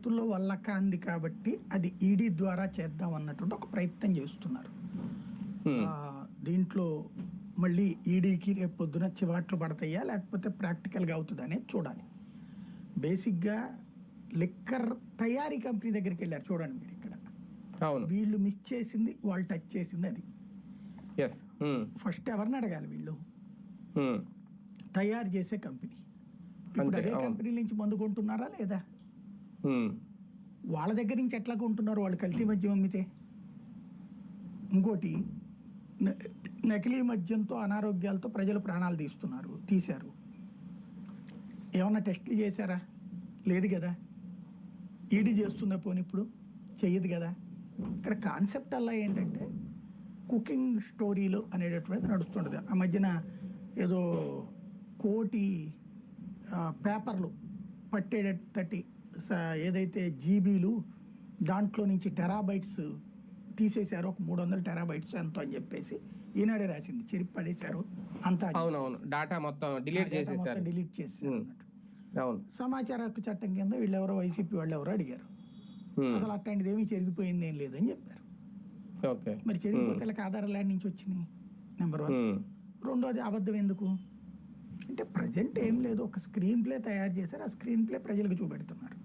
చేతుల్లో వల్ల కాంది కాబట్టి అది ఈడీ ద్వారా చేద్దాం అన్నటువంటి ఒక ప్రయత్నం చేస్తున్నారు. దీంట్లో మళ్ళీ ఈడీకి రేపు పొద్దున చివాట్లు పడతాయా లేకపోతే ప్రాక్టికల్గా అవుతుంది అనేది చూడాలి. బేసిక్గా లిక్కర్ తయారీ కంపెనీ దగ్గరికి వెళ్ళారు చూడండి మీరు. ఇక్కడ వీళ్ళు మిస్ చేసింది, వాళ్ళు టచ్ చేసింది అది. ఫస్ట్ ఎవరిని అడగాలి? వీళ్ళు తయారు చేసే కంపెనీ. ఇప్పుడు అదే కంపెనీ నుంచి మందు కొంటున్నారా లేదా? వాళ్ళ దగ్గర నుంచి ఎట్లా కొంటున్నారు? వాళ్ళు కల్తీ మద్యం అమ్మితే. ఇంకోటి, నకిలీ మద్యంతో అనారోగ్యాలతో ప్రజలు ప్రాణాలు తీశారు. ఏమన్నా టెస్టులు చేశారా? లేదు కదా. ఈడీ చేస్తుందా? పోనీ ఇప్పుడు చెయ్యదు కదా. ఇక్కడ కాన్సెప్ట్ అలా ఏంటంటే కుకింగ్ స్టోరీలు అనేటటువంటిది నడుస్తుంటుంది. ఆ మధ్యన ఏదో 1 కోటి పేపర్లు పట్టేటట్టి ఏదైతే జీబీలు దాంట్లో నుంచి టెరాబైట్స్ తీసేశారు, ఒక 300 టెరాబైట్స్ ఎంతో అని చెప్పేసి ఈనాడే రాసింది. చెరిపి పడేశారు అంతా, డాటా మొత్తం డిలీట్ చేశారు అన్నట్టు. సమాచార హక్కు చట్టం కింద వీళ్ళెవరో వైసీపీ వాళ్ళు ఎవరో అడిగారు, అసలు అట్లాంటిది ఏమీ చెరిగిపోయింది ఏం లేదని చెప్పారు. మరి చెరిగిపోతే వాళ్ళకి ఆధారాలు యాడ్ నుంచి వచ్చినాయి? నెంబర్ 1. రెండోది, అబద్ధం ఎందుకు అంటే ప్రజెంట్ ఏం లేదు, ఒక స్క్రీన్ ప్లే తయారు చేశారు, ఆ స్క్రీన్ ప్లే ప్రజలకు చూపెడుతున్నారు.